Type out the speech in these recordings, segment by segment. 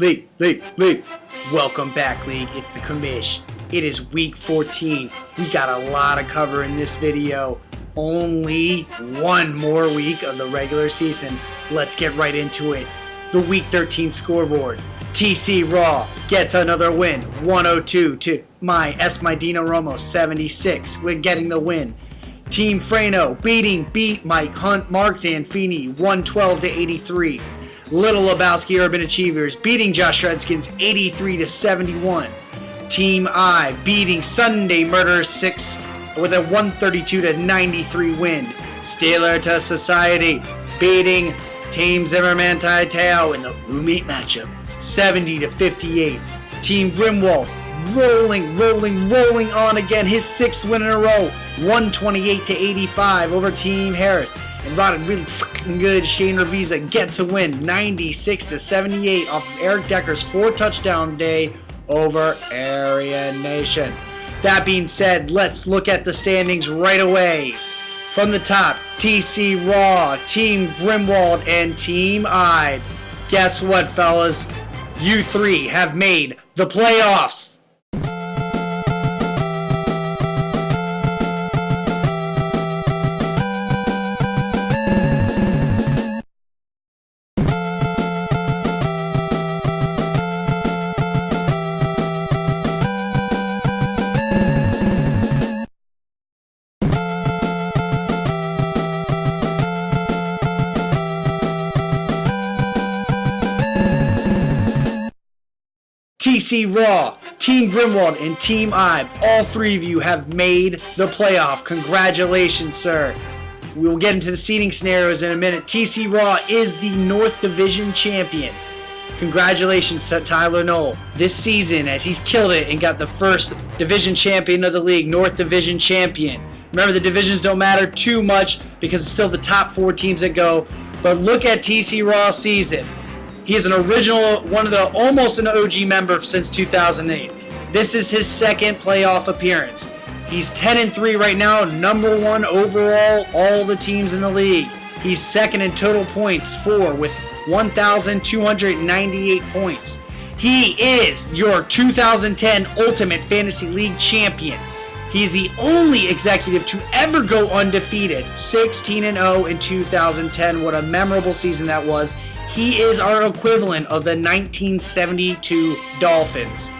League. Welcome back, League. It's the commish. It is week 14. We got a lot to cover in this video. Only one more week of the regular season. Let's get right into it. The week 13 scoreboard. TC Raw gets another win. 102 to my Dino Romo 76. We're getting the win. Team Frano beat Mike Hunt, Mark Zanfini 112 to 83. Little Lebowski Urban Achievers beating Josh Redskins 83 to 71. Team I beating Sunday Murder 6 with a 132 to 93 win. Steeler to Society beating Team Zimmerman Taitao in the roommate matchup 70 to 58. Team Grimwald rolling on again, his 6th win in a row, 128 to 85 over Team Harris. And rotted really fucking good, Shane Ravisa gets a win, 96 to 78 off of Eric Decker's 4-touchdown day over Area Nation. That being said, let's look at the standings right away. From the top, TC Raw, Team Grimwald, and Team I. Guess what, fellas? You three have made the playoffs. TC Raw, Team Grimwald, and Team I, all three of you have made the playoff. Congratulations, sir. We will get into the seeding scenarios in a minute. TC Raw is the North Division champion. Congratulations to Tyler Knoll this season, as he's killed it and got the first division champion of the league, North Division champion. Remember, the divisions don't matter too much because it's still the top 4 teams that go. But look at TC Raw's season. He is an original, almost an OG member since 2008. This is his 2nd playoff appearance. He's 10-3 right now, number 1 overall, all the teams in the league. He's 2nd in total points, with 1,298 points. He is your 2010 Ultimate Fantasy League champion. He's the only executive to ever go undefeated, 16-0 in 2010. What a memorable season that was. He is our equivalent of the 1972 Dolphins.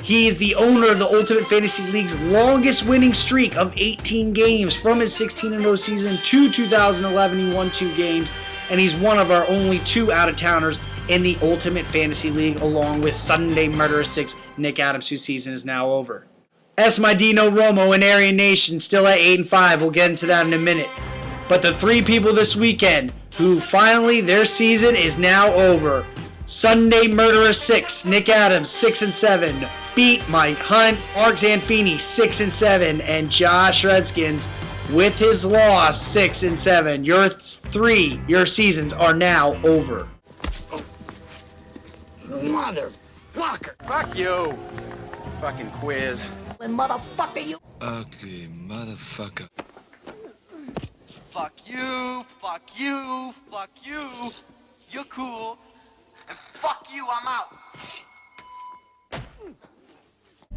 He is the owner of the Ultimate Fantasy League's longest winning streak of 18 games. From his 16-0 season to 2011, he won 2 games, and he's one of our only 2 out-of-towners in the Ultimate Fantasy League, along with Sunday Murderer 6, Nick Adams, whose season is now over. Dino Romo and Aryan Nation still at 8-5. We'll get into that in a minute. But the 3 people this weekend who finally their season is now over. Sunday Murderer 6, Nick Adams 6-7, beat Mike Hunt, Mark Zanfini 6-7, and Josh Redskins with his loss 6-7. Your seasons are now over. Motherfucker! Fuck you! Fucking quiz. Motherfucker, you ugly motherfucker. Fuck you, you're cool, and fuck you, I'm out.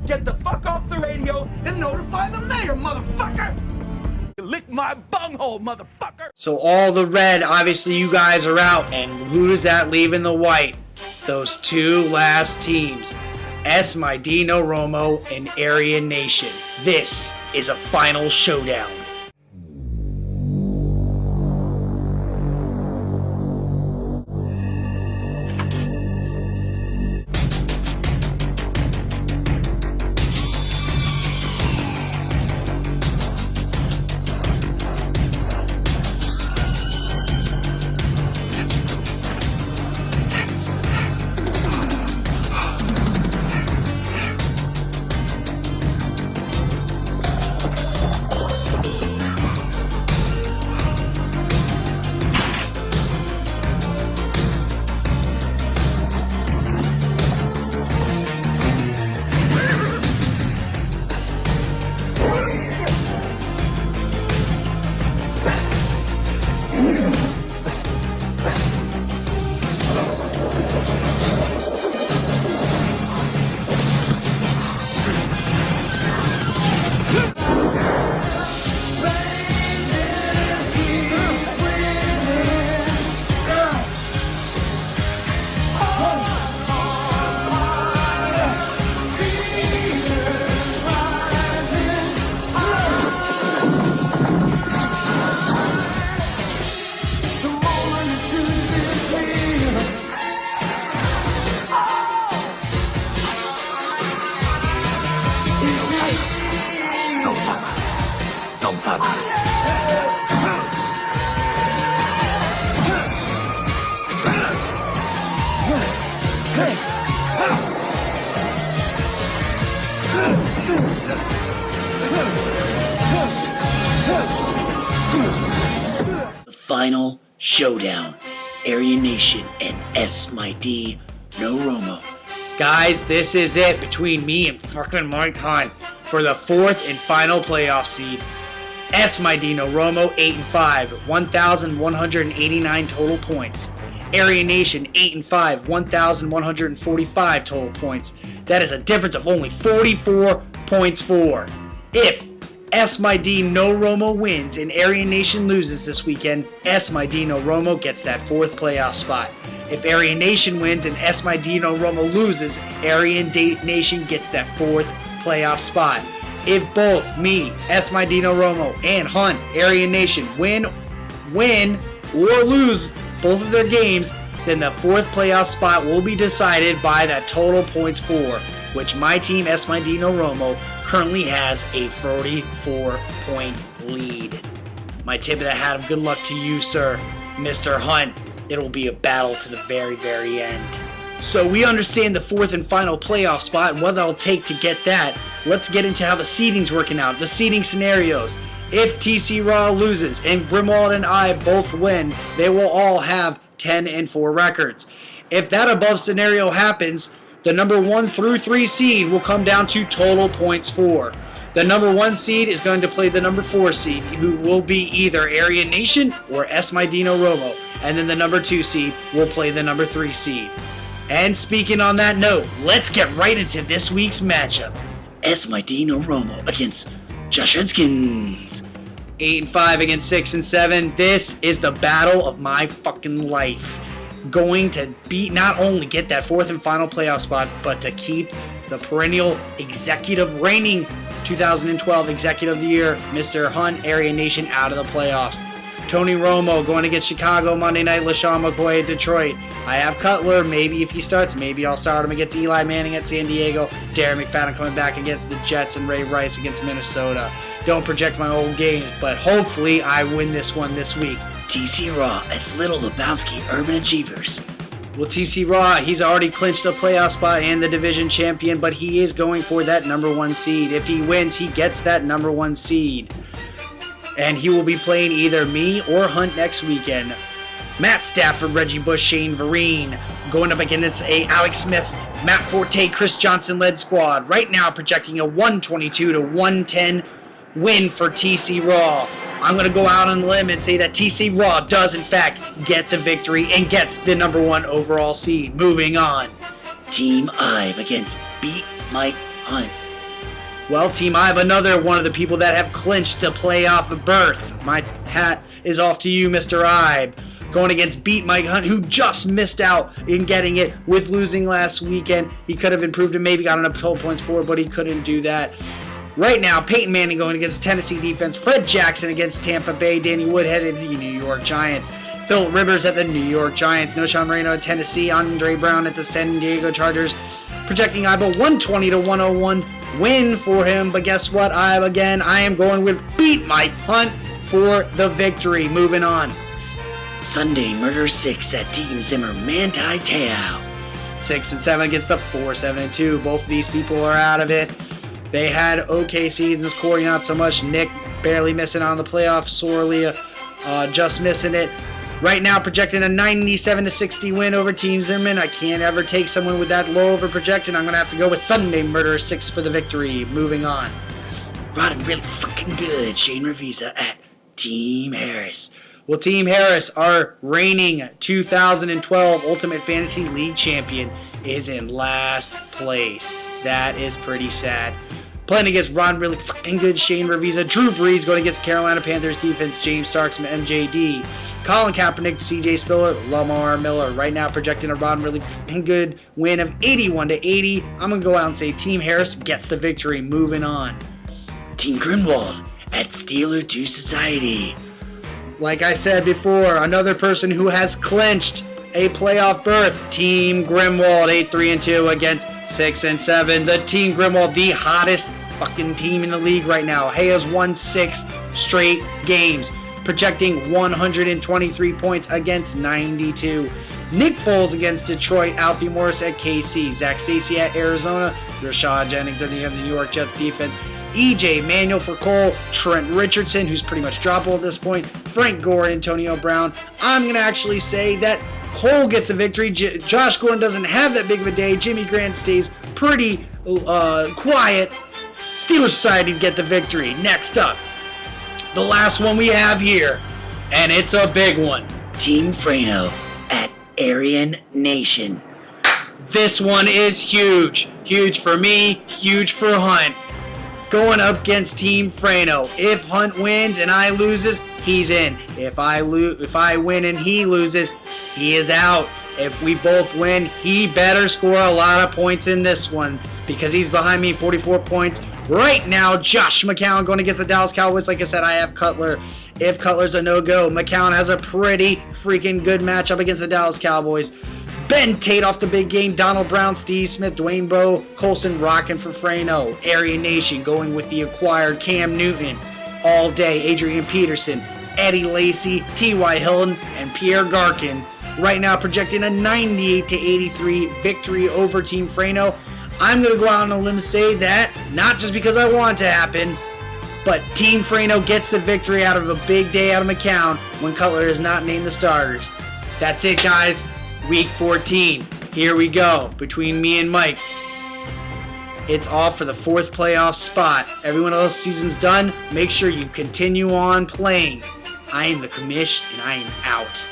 Get the fuck off the radio and notify the mayor, motherfucker! Lick my bunghole, motherfucker! So all the red, obviously you guys are out, and who does that leave in the white? Those 2 last teams, Dino Romo and Aryan Nation. This is a final showdown. final showdown. Area Nation and S My D No Romo. Guys, this is it between me and fucking Mike Hunt for the fourth and final playoff seed. S My D No Romo 8-5, 1,189 total points. Area Nation 8-5, 1,145 total points. That is a difference of only 44 points for. If S My D No Romo wins and Area Nation loses this weekend, S My D No Romo gets that fourth playoff spot. If Area Nation wins and S My D No Romo loses, Area Nation gets that fourth playoff spot. If both me, S My D No Romo, and Hunt, Area Nation win or lose both of their games, then the fourth playoff spot will be decided by that total points for, which my team, S My D No Romo, currently has a 44-point lead. My tip of the hat of good luck to you, sir, Mr. Hunt. It will be a battle to the very, very end. So we understand the fourth and final playoff spot and what that'll take to get that. Let's get into how the seeding's working out, the seeding scenarios. If TC Raw loses and Grimwald and I both win, they will all have 10-4 records. If that above scenario happens, the number 1 through 3 seed will come down to total points for. The number 1 seed is going to play the number 4 seed, who will be either Area Nation or S My D No Romo. And then the number 2 seed will play the number 3 seed. And speaking on that note, let's get right into this week's matchup. S My D No Romo against Josh Hudskins. 8-5 against 6-7. This is the battle of my fucking life. Going to not only get that fourth and final playoff spot, but to keep the perennial reigning 2012 Executive of the Year, Mr. Hunt, Area Nation, out of the playoffs. Tony Romo going against Chicago Monday night, LaShawn McCoy at Detroit. I have Cutler. Maybe if he starts, maybe I'll start him against Eli Manning at San Diego. Darren McFadden coming back against the Jets and Ray Rice against Minnesota. Don't project my old games, but hopefully I win this one this week. TC Raw at Little Lebowski Urban Achievers. Well, TC Raw, he's already clinched a playoff spot and the division champion, but he is going for that number 1 seed. If he wins, he gets that number 1 seed. And he will be playing either me or Hunt next weekend. Matt Stafford, Reggie Bush, Shane Vereen going up against a Alex Smith, Matt Forte, Chris Johnson led squad. Right now projecting a 122-110 win for TC Raw. I'm going to go out on the limb and say that TC Raw does in fact get the victory and gets the number 1 overall seed. Moving on. Team Ibe against Beat Mike Hunt. Well, Team Ibe, another one of the people that have clinched a playoff berth. My hat is off to you, Mr. Ibe. Going against Beat Mike Hunt, who just missed out in getting it with losing last weekend. He could have improved and maybe gotten up 12 points for it, but he couldn't do that. Right now, Peyton Manning going against the Tennessee defense. Fred Jackson against Tampa Bay. Danny Woodhead at the New York Giants. Phil Rivers at the New York Giants. Noshawn Moreno at Tennessee. Andre Brown at the San Diego Chargers. Projecting Ibe 120-101 win for him. But guess what, Ibe? Again, I am going with Beat Mike Hunt for the victory. Moving on. Sunday Murder 6 at Team Zimmer Manti Te'o. 6-7 against the 4-7-2. Both of these people are out of it. They had okay seasons. Corey not so much. Nick barely missing on the playoffs. Sorely just missing it. Right now projecting a 97-60 win over Team Zimmerman. I can't ever take someone with that low of a projection. I'm going to have to go with Sunday Murder 6 for the victory. Moving on. Riding really fucking good. Shane Ravisa at Team Harris. Well, Team Harris, our reigning 2012 Ultimate Fantasy League champion, is in last place. That is pretty sad. Playing against Ron really fucking good, Shane Ravisa. Drew Brees going against Carolina Panthers defense, James Starks from MJD. Colin Kaepernick, CJ Spiller, Lamar Miller. Right now projecting a Ron really fucking good win of 81-80. I'm going to go out and say Team Harris gets the victory. Moving on. Team Grimwald at Steeler 2 Society. Like I said before, another person who has clinched a playoff berth. Team Grimwald 8-3-2 against 6-7. The Team Grimwald, the hottest fucking team in the league right now. Hayes won 6 straight games, projecting 123 points against 92. Nick Foles against Detroit, Alfie Morris at KC, Zach Stacy at Arizona, Rashad Jennings at the New York Jets defense, EJ Manuel for Cole, Trent Richardson, who's pretty much droppable at this point, Frank Gore, and Antonio Brown. I'm going to actually say that Cole gets the victory. Josh Gordon doesn't have that big of a day. Jimmy Grant stays pretty quiet. Steelers Society get the victory. Next up, the last one we have here, and it's a big one. Team Frano at Aryan Nation. This one is huge. Huge for me, huge for Hunt. Going up against Team Frano. If Hunt wins and I loses, he's in. If I win and he loses, he is out. If we both win, he better score a lot of points in this one because he's behind me 44 points. Right now, Josh McCown going against the Dallas Cowboys. Like I said, I have Cutler. If Cutler's a no-go, McCown has a pretty freaking good matchup against the Dallas Cowboys. Ben Tate off the big game. Donald Brown, Steve Smith, Dwayne Bowe, Colson rocking for Frano. Aryan Nation going with the acquired Cam Newton. All day, Adrian Peterson, Eddie Lacy, T.Y. Hilton, and Pierre Garkin. Right now projecting a 98-83 victory over Team Frano. I'm going to go out on a limb and say that, not just because I want it to happen, but Team Frano gets the victory out of a big day out of McCown when Cutler is not named the starters. That's it, guys. Week 14. Here we go. Between me and Mike. It's all for the 4th playoff spot. Everyone else's season's done. Make sure you continue on playing. I am the commish, and I am out.